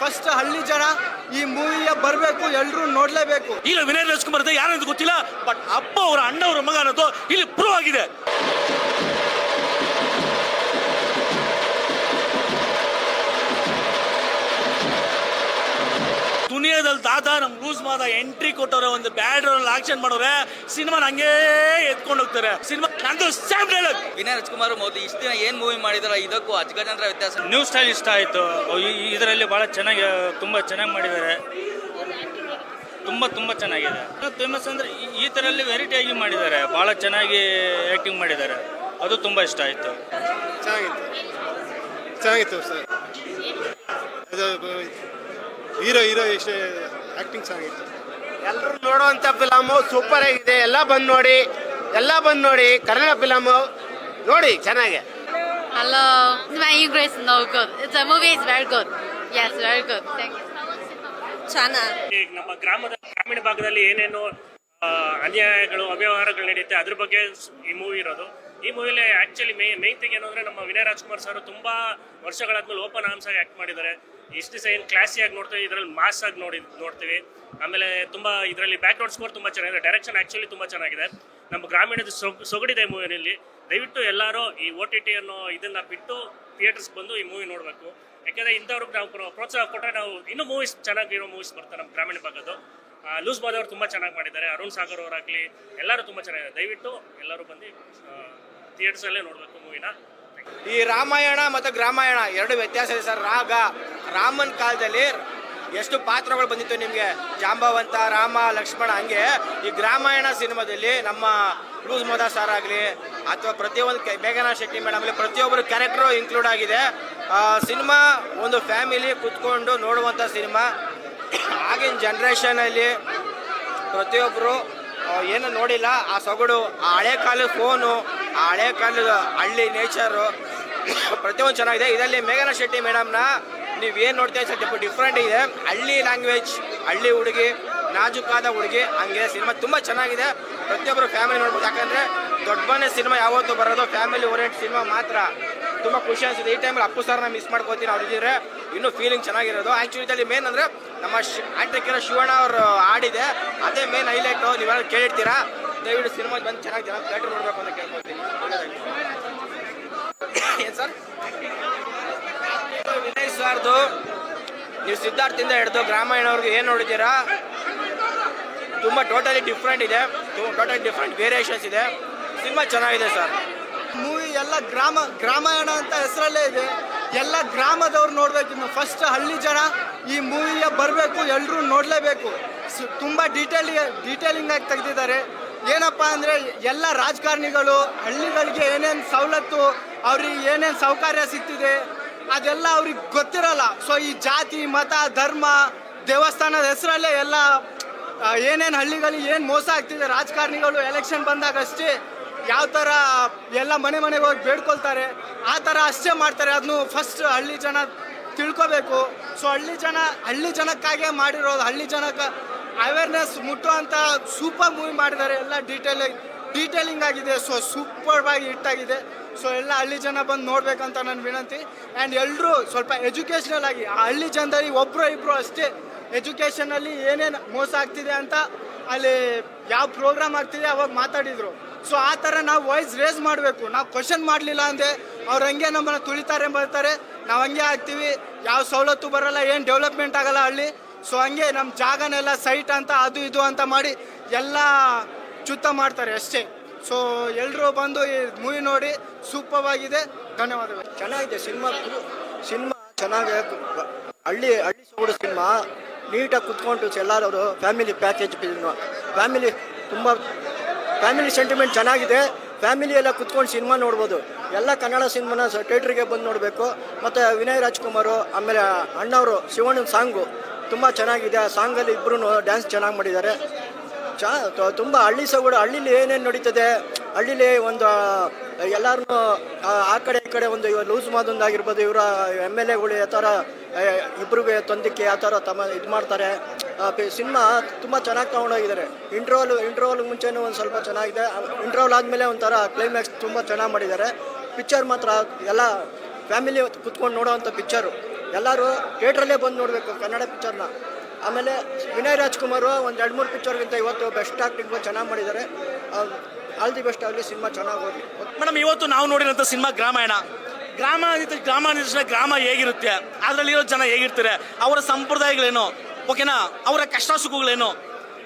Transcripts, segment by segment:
First ಹಳ್ಳಿ ಜನ ಈ ಮೂವಿಯ ಬರಬೇಕು, ಎಲ್ಲರೂ ನೋಡ್ಲೇಬೇಕು. ಈಗ ವಿನಯ್ ರಾಜ್ಕುಮಾರ್ ಯಾರಂತ ಗೊತ್ತಿಲ್ಲ, ಬಟ್ ಅಪ್ಪ ಅವರ ಅಣ್ಣ ಅವರ ಮಗ ಅನ್ನೋದು ಇಲ್ಲಿ ಪ್ರೂವ್ ಆಗಿದೆ. ದುನಿಯಾದಲ್ಲಿ ದಾದಾ ನಮ್ ಲೂಸ್ ಮಾದ ಎಂಟ್ರಿ ಕೊಟ್ಟವ್ರೆ, ಒಂದು ಬ್ಯಾಡ್ ರೋಲ್ ಆಕ್ಷನ್ ಮಾಡೋರೆ, ಸಿನಿಮಾ ಹಂಗೆ ಎತ್ಕೊಂಡು ಹೋಗ್ತಾರೆ. ಸಿನಿಮಾ ನಂದು ಸೇಮ್ ಡೈಲಾಗ್. ವಿನಯ್ ರಾಜ್ಕುಮಾರ್ ಮೊದಲು ಇಷ್ಟು ದಿನ ಏನ್ ಮೂವಿ ಮಾಡಿದಾರ ಇದಕ್ಕೂ ಅಜಗಜಾಂತರ ವ್ಯತ್ಯಾಸ. ನ್ಯೂ ಸ್ಟೈಲ್ ಇಷ್ಟ ಆಯ್ತು. ಇದರಲ್ಲಿ ಬಹಳ ಚೆನ್ನಾಗಿ ತುಂಬಾ ಚೆನ್ನಾಗಿ ಮಾಡಿದ್ದಾರೆ. ತುಂಬಾ ಚೆನ್ನಾಗಿದೆ. ಫೇಮಸ್ ಅಂದ್ರೆ ಈ ತರಲ್ಲಿ ವೆರೈಟಿಯಾಗಿ ಮಾಡಿದ್ದಾರೆ, ಬಹಳ ಚೆನ್ನಾಗಿ ಆಕ್ಟಿಂಗ್ ಮಾಡಿದ್ದಾರೆ. ಅದು ತುಂಬಾ ಇಷ್ಟ ಆಯ್ತು. ಚೆನ್ನಾಗಿತ್ತು ಸರ್. ಹೀರೋ ಇಷ್ಟೇ ಆಕ್ಟಿಂಗ್ ಚೆನ್ನಾಗಿತ್ತು. ಎಲ್ಲರೂ ನೋಡುವಂತ ಫಿಲಮು ಸೂಪರ್ ಆಗಿದೆ. ಎಲ್ಲ ಬಂದು ನೋಡಿ ಕನ್ನಡ ಫಿಲಮು ನೋಡಿ ಚೆನ್ನಾಗಿ. Hello, my English is no good. The movie is very good. Yes, very good. Thank you. ಚೆನ್ನಾಗಿ. ನಮ್ಮ ಗ್ರಾಮೀಣ ಭಾಗದಲ್ಲಿ ಏನೇನು ಅನ್ಯಾಯಗಳು ಅವ್ಯವಹಾರಗಳು ನಡೆಯುತ್ತೆ ಅದ್ರ ಬಗ್ಗೆ ಈ ಮೂವಿ ಇರೋದು. ಈ ಮೂವಿಲಿ ಆಕ್ಚುಲಿ ಮೇನ್ ಥಿಂಗ್ ಏನು ಅಂದ್ರೆ ನಮ್ಮ ವಿನಯ್ ರಾಜ್ಕುಮಾರ್ ಸರ್ ತುಂಬಾ ವರ್ಷಗಳಾದ್ಮೇಲೆ ಓಪನ್ ಆರ್ಮ್ಸ್ ಆಗಿ ಆಕ್ಟ್ ಮಾಡಿದ್ದಾರೆ. ಇಷ್ಟು ದಿವಸ ಏನು ಕ್ಲಾಸಿ ಆಗಿ ನೋಡ್ತೀವಿ, ಇದರಲ್ಲಿ ಮಾಸ್ ಆಗಿ ನೋಡ್ತೀವಿ. ಆಮೇಲೆ ತುಂಬಾ ಇದರಲ್ಲಿ ಬ್ಯಾಕ್ ಗ್ರೌಂಡ್ ಸ್ಕೋರ್ ತುಂಬಾ ಚೆನ್ನಾಗಿದೆ. ಡೈರೆಕ್ಷನ್ ಆಕ್ಚುಲಿ ತುಂಬಾ ಚೆನ್ನಾಗಿದೆ. ನಮ್ಮ ಗ್ರಾಮೀಣದ ಸೊಗಡಿದೆ ಮೂವಿನಲ್ಲಿ. ದಯವಿಟ್ಟು ಎಲ್ಲರೂ ಈ OTT ಅನ್ನೋ ಇದನ್ನ ಬಿಟ್ಟು ಥಿಯೇಟರ್ಸ್ ಬಂದು ಈ ಮೂವಿ ನೋಡಬೇಕು. ಯಾಕಂದ್ರೆ ಇಂಥವ್ರಿಗೆ ನಾವು ಪ್ರೋತ್ಸಾಹ ಕೊಟ್ಟರೆ ನಾವು ಇನ್ನೂ ಚೆನ್ನಾಗಿರೋ ಮೂವೀಸ್ ಬರ್ತಾರೆ ನಮ್ಮ ಗ್ರಾಮೀಣ ಭಾಗದ್ದು. ಲೂಸ್ ಬಾದವ್ರು ತುಂಬ ಚೆನ್ನಾಗಿ ಮಾಡಿದ್ದಾರೆ. ಅರುಣ್ ಸಾಗರ್ ಅವರಾಗಲಿ ಎಲ್ಲರೂ ತುಂಬ ಚೆನ್ನಾಗಿದೆ. ದಯವಿಟ್ಟು ಎಲ್ಲರೂ ಬಂದು ಥಿಯೇಟರ್ಸಲ್ಲೇ ನೋಡಬೇಕು ಮೂವಿನ. ಈ ರಾಮಾಯಣ ಮತ್ತು ಗ್ರಾಮಾಯಣ ಎರಡು ವ್ಯತ್ಯಾಸ ಇದೆ ಸರ್. ರಾಮನ ಕಾಲದಲ್ಲಿ ಎಷ್ಟು ಪಾತ್ರಗಳು ಬಂದಿತ್ತು ನಿಮಗೆ, ಜಾಂಬವಂತ, ರಾಮ, ಲಕ್ಷ್ಮಣ. ಹಂಗೆ ಈ ಗ್ರಾಮಾಯಣ ಸಿನಿಮಾದಲ್ಲಿ ನಮ್ಮ ಲೂಸ್ ಮೋದಾ ಸರ್ ಆಗಲಿ ಅಥವಾ ಪ್ರತಿಯೊಂದು ಮೇಘನಾ ಶೆಟ್ಟಿ ಮೇಡಮ್ ಆಗಲಿ ಪ್ರತಿಯೊಬ್ಬರು ಕ್ಯಾರೆಕ್ಟರು ಇನ್ಕ್ಲೂಡ್ ಆಗಿದೆ. ಸಿನಿಮಾ ಒಂದು ಫ್ಯಾಮಿಲಿ ಕುತ್ಕೊಂಡು ನೋಡುವಂಥ ಸಿನಿಮಾ. ಆಗಿನ ಜನ್ರೇಷನಲ್ಲಿ ಪ್ರತಿಯೊಬ್ಬರು ಏನು ನೋಡಿಲ್ಲ ಆ ಸೊಗಡು, ಆ ಹಳೆ ಕಾಲದ ಫೋನು, ಆ ಹಳೆ ಕಾಲದ ಹಳ್ಳಿ ನೇಚರು ಪ್ರತಿಯೊಂದು ಚೆನ್ನಾಗಿದೆ. ಇದರಲ್ಲಿ ಮೇಘನಾ ಶೆಟ್ಟಿ ಮೇಡಮ್ನ ನೀವೇನು ನೋಡ್ತೀವಿ ಸ್ವಲ್ಪ ಡಿಫ್ರೆಂಟ್ ಇದೆ. ಹಳ್ಳಿ ಲ್ಯಾಂಗ್ವೇಜ್, ಹಳ್ಳಿ ಹುಡುಗಿ, ನಾಜುಕಾದ ಹುಡುಗಿ, ಹಂಗೆ ಸಿನಿಮಾ ತುಂಬ ಚೆನ್ನಾಗಿದೆ. ಪ್ರತಿಯೊಬ್ಬರು ಫ್ಯಾಮಿಲಿ ನೋಡ್ಬೋದು. ಯಾಕಂದರೆ ದೊಡ್ಡ ಮನೆ ಸಿನಿಮಾ ಯಾವತ್ತೂ ಬರೋದು ಫ್ಯಾಮಿಲಿ ಓರಿಯೆಂಟ್ ಸಿನಿಮಾ ಮಾತ್ರ. ತುಂಬ ಖುಷಿ ಅನಿಸಿದೆ. ಈ ಟೈಮಲ್ಲಿ ಅಪ್ಪು ಸರ್ನ ಮಿಸ್ ಮಾಡ್ಕೋತೀನಿ. ಅವ್ರು ಇದ್ದಿದ್ರೆ ಇನ್ನೂ ಫೀಲಿಂಗ್ ಚೆನ್ನಾಗಿರೋದು. ಆ್ಯಕ್ಚುಲಿ ಇದರಲ್ಲಿ ಮೇನ್ ಅಂದರೆ ನಮ್ಮ ಆ್ಯಕ್ಟರ್ ಶಿವಣ್ಣ ಅವರು ಆಡಿದೆ, ಅದೇ ಮೇನ್ ಹೈಲೈಟು. ನೀವೆಲ್ಲ ಕೇಳಿರ್ತೀರಾ. ದಯವಿಟ್ಟು ಸಿನಿಮಾ ಬಂದು ಚೆನ್ನಾಗಿ ಜನ ಥಿಯೇಟರ್ ನೋಡಬೇಕು ಅಂತ ಕೇಳ್ಕೊತೀನಿ. ಏನು ಸರ್, ವಿನಯ್ ಸರ್ದು ನೀವು ಸಿದ್ಧಾರ್ಥಿಂದ ಹಿಡಿದು ಗ್ರಾಮಾಯಣವ್ರಿಗೆ ಏನು ನೋಡಿದ್ದೀರಾ, ತುಂಬ ಟೋಟಲಿ ಡಿಫ್ರೆಂಟ್ ಇದೆ. ಟೋಟಲಿ ಡಿಫ್ರೆಂಟ್ ವೇರಿಯೇಷನ್ಸ್ ಇದೆ. ಸಿನಿಮಾ ಚೆನ್ನಾಗಿದೆ ಸರ್. ಮೂವಿ ಎಲ್ಲ ಗ್ರಾಮಾಯಣ ಅಂತ ಹೆಸರಲ್ಲೇ ಇದೆ. ಎಲ್ಲ ಗ್ರಾಮದವ್ರು ನೋಡ್ಬೇಕು. ಇನ್ನು ಫಸ್ಟ್ ಹಳ್ಳಿ ಜನ ಈ ಮೂವಿಯ ಬರಬೇಕು, ಎಲ್ಲರೂ ನೋಡಲೇಬೇಕು. ತುಂಬ ಡೀಟೇಲಿಂಗ್ ಆಗಿ ತೆಗೆದಿದ್ದಾರೆ. ಏನಪ್ಪ ಅಂದರೆ ಎಲ್ಲ ರಾಜಕಾರಣಿಗಳು ಹಳ್ಳಿಗಳಿಗೆ ಏನೇನು ಸವಲತ್ತು, ಅವ್ರಿಗೆ ಏನೇನು ಸೌಕರ್ಯ ಸಿಗ್ತಿದೆ ಅದೆಲ್ಲ ಅವ್ರಿಗೆ ಗೊತ್ತಿರಲ್ಲ. ಸೊ ಈ ಜಾತಿ, ಮತ, ಧರ್ಮ, ದೇವಸ್ಥಾನದ ಹೆಸರಲ್ಲೇ ಎಲ್ಲ ಏನೇನು ಹಳ್ಳಿಗಳಿಗೆ ಏನು ಮೋಸ ಆಗ್ತಿದೆ, ರಾಜಕಾರಣಿಗಳು ಎಲೆಕ್ಷನ್ ಬಂದಾಗ ಅಷ್ಟೇ ಯಾವ ಥರ ಎಲ್ಲ ಮನೆಗೆ ಹೋಗಿ ಬೇಡ್ಕೊಳ್ತಾರೆ, ಆ ಥರ ಅಷ್ಟೇ ಮಾಡ್ತಾರೆ. ಅದನ್ನು ಫಸ್ಟ್ ಹಳ್ಳಿ ಜನ ತಿಳ್ಕೊಬೇಕು. ಸೊ ಹಳ್ಳಿ ಜನಕ್ಕಾಗೇ ಮಾಡಿರೋದು, ಹಳ್ಳಿ ಜನಕ್ಕೆ ಅವೇರ್ನೆಸ್ ಮುಟ್ಟುವಂಥ ಸೂಪರ್ ಮೂವಿ ಮಾಡಿದ್ದಾರೆ. ಎಲ್ಲ ಡೀಟೇಲಿಂಗ್ ಆಗಿದೆ. ಸೊ ಸೂಪರ್ ಆಗಿ ಹಿಟ್ಟಾಗಿದೆ. ಸೊ ಎಲ್ಲ ಹಳ್ಳಿ ಜನ ಬಂದು ನೋಡ್ಬೇಕಂತ ನನ್ನ ವಿನಂತಿ. ಆ್ಯಂಡ್ ಎಲ್ಲರೂ ಸ್ವಲ್ಪ ಎಜುಕೇಷ್ನಲ್ ಆಗಿ, ಆ ಹಳ್ಳಿ ಜನದಲ್ಲಿ ಒಬ್ಬರು ಇಬ್ಬರು ಅಷ್ಟೇ ಎಜುಕೇಷನಲ್ಲಿ ಏನೇನು ಮೋಸ ಆಗ್ತಿದೆ ಅಂತ ಅಲ್ಲಿ ಯಾವ ಪ್ರೋಗ್ರಾಮ್ ಆಗ್ತಿದೆ ಅವಾಗ ಮಾತಾಡಿದರು. ಸೊ ಆ ಥರ ನಾವು ವಾಯ್ಸ್ ರೇಸ್ ಮಾಡಬೇಕು. ನಾವು ಕ್ವಶನ್ ಮಾಡಲಿಲ್ಲ ಅಂದರೆ ಅವ್ರು ಹಂಗೆ ನಮ್ಮನ್ನು ತುಳಿತಾರೆ ಬರ್ತಾರೆ, ನಾವು ಹಂಗೆ ಆಗ್ತೀವಿ. ಯಾವ ಸವಲತ್ತು ಬರೋಲ್ಲ, ಏನು ಡೆವಲಪ್ಮೆಂಟ್ ಆಗಲ್ಲ ಹಳ್ಳಿ. ಸೊ ಹಂಗೆ ನಮ್ಮ ಜಾಗನೆಲ್ಲ ಸೈಟ್ ಅಂತ ಅದು ಇದು ಅಂತ ಮಾಡಿ ಎಲ್ಲ ಚುತ್ತ ಮಾಡ್ತಾರೆ ಅಷ್ಟೇ. ಸೊ ಎಲ್ಲರೂ ಬಂದು ಈ ಮೂವಿ ನೋಡಿ ಸೂಪರ್ ಆಗಿದೆ. ಧನ್ಯವಾದಗಳು. ಚೆನ್ನಾಗಿದೆ ಸಿನಿಮಾ ಚೆನ್ನಾಗಿ. ಹಳ್ಳಿ ಸೊಗಡು ಸಿನಿಮಾ ನೀಟಾಗಿ ಕುತ್ಕೊಂಡು ಎಲ್ಲರೂ ಫ್ಯಾಮಿಲಿ ಪ್ಯಾಕೇಜ್ ಫ್ಯಾಮಿಲಿ ಸೆಂಟಿಮೆಂಟ್ ಚೆನ್ನಾಗಿದೆ. ಫ್ಯಾಮಿಲಿ ಎಲ್ಲ ಕುತ್ಕೊಂಡು ಸಿನಿಮಾ ನೋಡ್ಬೋದು. ಎಲ್ಲ ಕನ್ನಡ ಸಿನಿಮಾನ ಥಿಯೇಟ್ರಿಗೆ ಬಂದು ನೋಡಬೇಕು. ಮತ್ತು ವಿನಯ್ ರಾಜ್ಕುಮಾರು, ಆಮೇಲೆ ಅಣ್ಣವರು ಶಿವಣ್ಣನ ಸಾಂಗು ತುಂಬ ಚೆನ್ನಾಗಿದೆ. ಆ ಸಾಂಗಲ್ಲಿ ಇಬ್ಬರೂ ಡ್ಯಾನ್ಸ್ ಚೆನ್ನಾಗಿ ಮಾಡಿದ್ದಾರೆ. ತುಂಬ ಹಳ್ಳಿ ಸೊಗಡು, ಹಳ್ಳಿಲಿ ಏನೇನು ನಡೀತದೆ, ಹಳ್ಳಿಲಿ ಒಂದು ಎಲ್ಲರೂ ಆ ಕಡೆ ಈ ಕಡೆ ಒಂದು ಲೂಸ್ ಮಾದೊಂದಾಗಿರ್ಬೋದು, ಇವರ MLAಗಳು ಯಾವ ಥರ ಇಬ್ಬರಿಗೆ ತೊಂದಕ್ಕೆ ಯಾವ ಥರ ಇದು ಮಾಡ್ತಾರೆ. ಸಿನಿಮಾ ತುಂಬ ಚೆನ್ನಾಗಿ ತೊಗೊಂಡೋಗಿದ್ದಾರೆ. ಇಂಟ್ರೋಲ್ ಮುಂಚೆನೂ ಒಂದು ಸ್ವಲ್ಪ ಚೆನ್ನಾಗಿದೆ. ಇಂಟ್ರೋಲ್ ಆದಮೇಲೆ ಒಂಥರ ಕ್ಲೈಮ್ಯಾಕ್ಸ್ ತುಂಬ ಚೆನ್ನಾಗಿ ಮಾಡಿದ್ದಾರೆ. ಪಿಕ್ಚರ್ ಮಾತ್ರ ಎಲ್ಲ ಫ್ಯಾಮಿಲಿ ಕುತ್ಕೊಂಡು ನೋಡೋವಂಥ ಪಿಕ್ಚರು. ಎಲ್ಲರೂ ಥಿಯೇಟ್ರಲ್ಲೇ ಬಂದು ನೋಡಬೇಕು ಕನ್ನಡ ಪಿಕ್ಚರ್ನ. ಆಮೇಲೆ ವಿನಯ್ ರಾಜ್ಕುಮಾರು ಒಂದು 2-3 ಪಿಕ್ಚರ್ಗಿಂತ ಇವತ್ತು ಬೆಸ್ಟ್ ಆ್ಯಕ್ಟಿಂಗು ಚೆನ್ನಾಗಿ ಮಾಡಿದ್ದಾರೆ. ಆಲ್ ದಿ ಬೆಸ್ಟ್ ಆಗಲಿ, ಸಿನಿಮಾ ಚೆನ್ನಾಗಿ ಹೋಗಲಿ. ಮೇಡಮ್, ಇವತ್ತು ನಾವು ನೋಡಿರೋಂಥ ಸಿನಿಮಾ ಗ್ರಾಮಾಯಣ. ಗ್ರಾಮ ನಿರ್ದೇಶನ ಗ್ರಾಮ ಹೇಗಿರುತ್ತೆ, ಅದರಲ್ಲಿರೋ ಜನ ಹೇಗಿರ್ತಾರೆ, ಅವರ ಸಂಪ್ರದಾಯಗಳೇನು, ಓಕೆನಾ, ಅವರ ಕಷ್ಟ ಸುಖಗಳೇನು,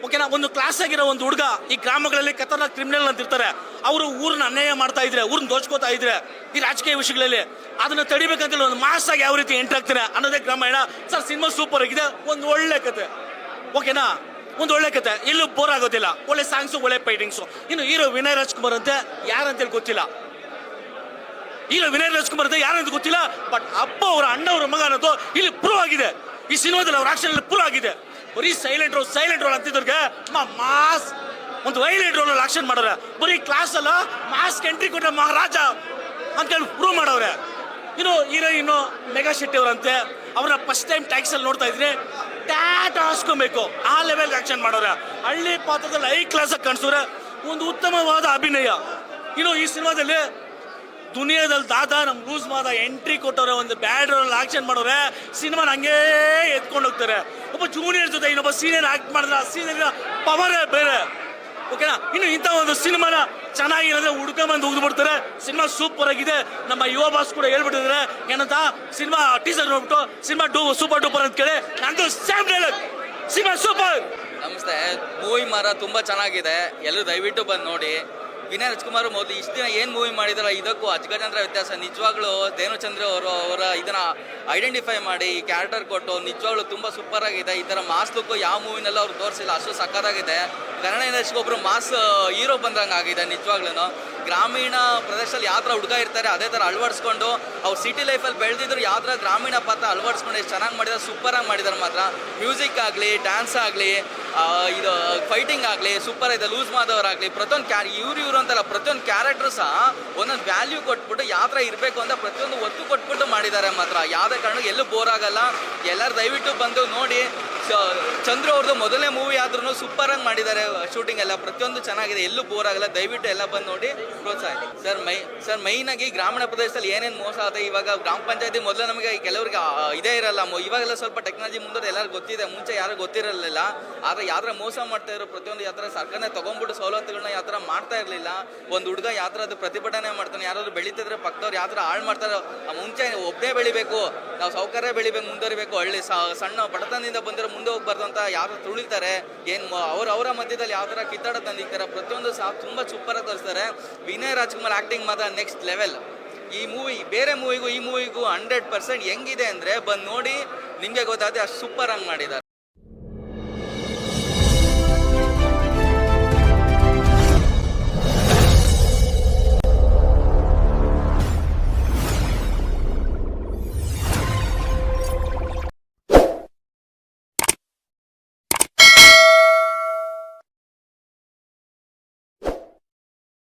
ಓಕೆನಾ. ಒಂದು ಕ್ಲಾಸ್ ಆಗಿರೋ ಒಂದು ಹುಡುಗ ಈ ಗ್ರಾಮಗಳಲ್ಲಿ ಕತ್ತಲ ಕ್ರಿಮಿನಲ್ ಅಂತ ಇರ್ತಾರೆ, ಅವರು ಊರನ್ನ ಅನ್ಯಾಯ ಮಾಡ್ತಾ ಇದ್ರೆ, ಊರನ್ನ ದೋಚ್ಕೋತಾ ಇದ್ರೆ ಈ ರಾಜಕೀಯ ವಿಷಯಗಳಲ್ಲಿ ಅದನ್ನ ತಡಿಬೇಕಂತೇಳಿ ಒಂದು ಮಾಸ್ ಆಗಿ ಯಾವ ರೀತಿ ಎಂಟ್ರಿ ಆಗ್ತಾರೆ ಅನ್ನೋದೇ ಗ್ರಾಮಾಯಣ. ಸರ್, ಸಿನಿಮಾ ಸೂಪರ್ ಆಗಿದೆ, ಒಂದು ಒಳ್ಳೆ ಕತೆ, ಓಕೆನಾ, ಒಂದು ಒಳ್ಳೆ ಕತೆ, ಎಲ್ಲೂ ಬೋರ್ ಆಗೋದಿಲ್ಲ, ಒಳ್ಳೆ ಸಾಂಗ್ಸು, ಒಳ್ಳೆ ಫೈಟಿಂಗ್ಸು. ಇನ್ನು ಹೀರೋ ವಿನಯ್ ರಾಜ್ಕುಮಾರ್ ಅಂತೆ ಯಾರಂತೇಳಿ ಗೊತ್ತಿಲ್ಲ, ವಿನಯ್ ರಾಜ್ಕುಮಾರ್ ಅಂತ ಯಾರಂತ ಗೊತ್ತಿಲ್ಲ. ಬಟ್ ಅಪ್ಪ ಅವರ ಅಣ್ಣವರ ಮಗ ಅನ್ನೋದು ಇಲ್ಲಿ ಪ್ರೂವ್ ಆಗಿದೆ. ಈ ಸಿನಿಮಾದಲ್ಲಿ ಅವ್ರ ಆಕ್ಷನ್ ಪ್ರೂವ್ ಆಗಿದೆ. ಬರೀ ಸೈಲೆಂಟ್ ರೋಲ್ ಅಂತಿದ್ರಿಗೆ ಮಾಸ್ ಒಂದು ವೈಲೆಂಟ್ ರೋಲ್ ಅಲ್ಲಿ ಆಕ್ಷನ್ ಮಾಡೋರೆ. ಬರೀ ಕ್ಲಾಸ್ ಅಲ್ಲ, ಮಾಸ್ಕ್ ಎಂಟ್ರಿ ಕೊಟ್ಟ ಮಹಾರಾಜ ಅಂತೇಳಿ ಪ್ರೂವ್ ಮಾಡವ್ರೆ. ಇನ್ನು ಹೀರೋಯಿನ್ನು ಮೇಘಾ ಶೆಟ್ಟಿ ಅವರಂತೆ, ಅವ್ರನ್ನ ಫಸ್ಟ್ ಟೈಮ್ ಟ್ಯಾಕ್ಸ್ ಅಲ್ಲಿ ನೋಡ್ತಾ ಇದ್ರೆ ಟ್ಯಾಟ್ ಹಾಸ್ಕೊಬೇಕು, ಆ ಲೆವೆಲ್ ಆಕ್ಷನ್ ಮಾಡೋರೆ. ಹಳ್ಳಿ ಪಾತ್ರದಲ್ಲಿ ಹೈ ಕ್ಲಾಸ್ ಆಗಿ ಕಾಣಿಸೋರೆ, ಒಂದು ಉತ್ತಮವಾದ ಅಭಿನಯ. ಇನ್ನು ಈ ಸಿನಿಮಾದಲ್ಲಿ ದುನಿಯಾದಲ್ಲಿ ದಾದಾ ನಮ್ ಲೂಸ್ ಮಾದ ಎಂಟ್ರಿ ಕೊಟ್ಟವ್ರೆ, ಒಂದು ಬ್ಯಾಡ್ ರೋಲ್ ಆಕ್ಷನ್ ಮಾಡೋರೆ, ಸಿನಿಮಾನ ಹಂಗೇ ಎತ್ಕೊಂಡು ಹೋಗ್ತಾರೆ. ಒಬ್ಬ ಜೂನಿಯರ್ ಜೊತೆ ಇನ್ನೊಬ್ಬ ಸೀನಿಯರ್ ಆಕ್ಟ್ ಮಾಡಿದ್ರೆ ಆ ಸೀನಿಯರ್ ಪವರೇ ಬೇರೆ, ಓಕೆನಾ. ಇನ್ನು ಇಂಥ ಒಂದು ಸಿನಿಮಾನ ಚೆನ್ನಾಗಿರೋದ್ರೆ ಹುಡ್ಕೊಂಬಂದು ಉಗ್ದು ಸಿನಿಮಾ ಸೂಪರ್ ಆಗಿದೆ. ನಮ್ಮ ಯುವ ಬಾಸ್ ಕೂಡ ಹೇಳ್ಬಿಟ್ಟಿದ್ರೆ ಏನಂತ, ಸಿನಿಮಾ ಟೀಸರ್ ನೋಡ್ಬಿಟ್ಟು ಸಿನಿಮಾ ಸೂಪರ್ ಡೂಪರ್ ಅಂತ ಕೇಳಿ ನಂದು ಸೇಮ್ ಡೈಲಾಗ್, ಸಿನಿಮಾ ಸೂಪರ್. ನಮಸ್ತೆ. ಮೂವಿ ಮಾರ ತುಂಬಾ ಚೆನ್ನಾಗಿದೆ, ಎಲ್ಲರೂ ದಯವಿಟ್ಟು ಬಂದು ನೋಡಿ. ವಿನಯ್ ರಾಜ್ಕುಮಾರ್ ಮೊದಲು ಇಷ್ಟು ದಿನ ಏನು ಮೂವಿ ಮಾಡಿದಾರ ಇದಕ್ಕೂ ಅಜಗಜಾಂತರ ವ್ಯತ್ಯಾಸ. ನಿಜವಾಗ್ಲೂ ಧೇನುಚಂದ್ರ ಅವರ ಇದನ್ನ ಐಡೆಂಟಿಫೈ ಮಾಡಿ ಈ ಕ್ಯಾರೆಕ್ಟರ್ ಕೊಟ್ಟು ನಿಜವಾಗ್ಲೂ ತುಂಬ ಸೂಪರ್ ಆಗಿದೆ. ಈ ಥರ ಮಾಸ್ ಲುಕ್ ಯಾವ ಮೂವಿನೆಲ್ಲ ಅವ್ರು ತೋರಿಸಿಲ್ಲ, ಅಷ್ಟು ಸಕ್ಕತ್ತಾಗಿದೆ. ಕನ್ನಡ ಇಂಡಸ್ಟ್ರಿಗೆ ಒಬ್ಬರು ಮಾಸ್ ಹೀರೋ ಬಂದಂಗೆ ಆಗಿದೆ ನಿಜವಾಗ್ಲೂ. ಗ್ರಾಮೀಣ ಪ್ರದೇಶದಲ್ಲಿ ಯಾವ ಥರ ಹುಡುಗ ಇರ್ತಾರೆ ಅದೇ ಥರ ಅಳವಡಿಸ್ಕೊಂಡು ಅವ್ರು ಸಿಟಿ ಲೈಫಲ್ಲಿ ಬೆಳೆದಿದ್ರು ಯಾವ ಥರ ಗ್ರಾಮೀಣ ಪಾತ್ರ ಅಳವಡಿಸ್ಕೊಂಡು ಎಷ್ಟು ಚೆನ್ನಾಗಿ ಮಾಡಿದ್ದಾರೆ, ಸೂಪರಾಗಿ ಮಾಡಿದ್ದಾರೆ ಮಾತ್ರ. ಮ್ಯೂಸಿಕ್ ಆಗಲಿ, ಡ್ಯಾನ್ಸ್ ಆಗಲಿ, ಇದು ಫೈಟಿಂಗ್ ಆಗಲಿ ಸೂಪರ್ ಇದೆ. ಲೂಸ್ ಮಾದವರಾಗಲಿ, ಪ್ರತಿಯೊಂದು ಇವ್ರು ಅಂತಲ್ಲ, ಪ್ರತಿಯೊಂದು ಕ್ಯಾರೆಕ್ಟರ್ ಸಹ ಒಂದೊಂದು ವ್ಯಾಲ್ಯೂ ಕೊಟ್ಬಿಟ್ಟು ಯಾವ ಥರ ಇರಬೇಕು ಅಂತ ಪ್ರತಿಯೊಂದು ಒತ್ತು ಕೊಟ್ಬಿಟ್ಟು ಮಾಡಿದ್ದಾರೆ ಮಾತ್ರ. ಯಾವುದೇ ಕಾರಣಕ್ಕೆ ಎಲ್ಲೂ ಬೋರ್ ಆಗಲ್ಲ. ಎಲ್ಲರೂ ದಯವಿಟ್ಟು ಬಂದು ನೋಡಿ. ಚಂದ್ರು ಅವ್ರದ್ದು ಮೊದಲನೇ ಮೂವಿ ಆದ್ರೂ ಸೂಪರಾಗಿ ಮಾಡಿದ್ದಾರೆ, ಶೂಟಿಂಗ್ ಎಲ್ಲ ಪ್ರತಿಯೊಂದು ಚೆನ್ನಾಗಿದೆ, ಎಲ್ಲೂ ಬೋರ್ ಆಗಲ್ಲ. ದಯವಿಟ್ಟು ಎಲ್ಲ ಬಂದು ನೋಡಿ ಪ್ರೋತ್ಸಾಹ. ಸರ್ ಮೈನ್ ಆಗಿ ಗ್ರಾಮೀಣ ಪ್ರದೇಶದಲ್ಲಿ ಏನೇನು ಮೋಸ ಆಗುತ್ತೆ. ಇವಾಗ ಗ್ರಾಮ ಪಂಚಾಯತಿ ಮೊದಲು ನಮಗೆ ಕೆಲವರಿಗೆ ಇದೇ ಇರಲ್ಲ, ಇವಾಗೆಲ್ಲ ಸ್ವಲ್ಪ ಟೆಕ್ನಾಲಜಿ ಮುಂದೆ ಎಲ್ಲರಿಗೂ ಗೊತ್ತಿದೆ, ಮುಂಚೆ ಯಾರು ಗೊತ್ತಿರಲಿಲ್ಲ. ಆದರೆ ಯಾವ್ದಾರ ಮೋಸ ಮಾಡ್ತಾ ಇದ್ರು, ಪ್ರತಿಯೊಂದು ಯಾವ ಥರ ಸರ್ಕಾರನೇ ತೊಗೊಂಡ್ಬಿಟ್ಟು ಸವಲತ್ತುಗಳನ್ನ ಯಾವ ಥರ ಮಾಡ್ತಾ ಇರಲಿಲ್ಲ. ಒಂದು ಹುಡುಗ ಯಾವ ಥರ ಅದು ಪ್ರತಿಭಟನೆ ಮಾಡ್ತಾನೆ, ಯಾರಾದ್ರು ಬೆಳೀತಿದ್ರೆ ಪಕ್ಕದವ್ರು ಯಾವ ಥರ ಹಾಳು ಮಾಡ್ತಾರೆ. ಮುಂಚೆ ಒಬ್ಬನೇ ಬೆಳಿಬೇಕು, ನಾವು ಸೌಕರ್ಯ ಬೆಳಿಬೇಕು, ಮುಂದುವರಿಬೇಕು, ಹಳ್ಳಿ ಸಣ್ಣ ಬಡತನದಿಂದ ಬಂದಿರೋ ಮುಂದೆ ಹೋಗ್ಬಾರ್ದು ಅಂತ ಯಾರು ತುಳಿತಾರೆ, ಏನು ಅವರ ಮಧ್ಯದಲ್ಲಿ ಯಾವ ಥರ ಕಿತ್ತಾಡ ತಂದಿರ್ತಾರೆ, ಪ್ರತಿಯೊಂದು ಸಹ ತುಂಬ ಸೂಪರಾಗಿ ತೋರಿಸ್ತಾರೆ. ವಿನಯ್ ರಾಜ್ಕುಮಾರ್ ಆ್ಯಕ್ಟಿಂಗ್ ಮಾತ್ರ ನೆಕ್ಸ್ಟ್ ಲೆವೆಲ್. ಈ ಮೂವಿ ಬೇರೆ ಮೂವಿಗೂ ಈ ಮೂವಿಗೂ 100% ಹೆಂಗಿದೆ ಅಂದರೆ ಬಂದು ನೋಡಿ ನಿಮಗೆ ಗೊತ್ತಾಗುತ್ತೆ, ಅಷ್ಟು ಸೂಪರಾಗಿ ಮಾಡಿದ್ದಾರೆ.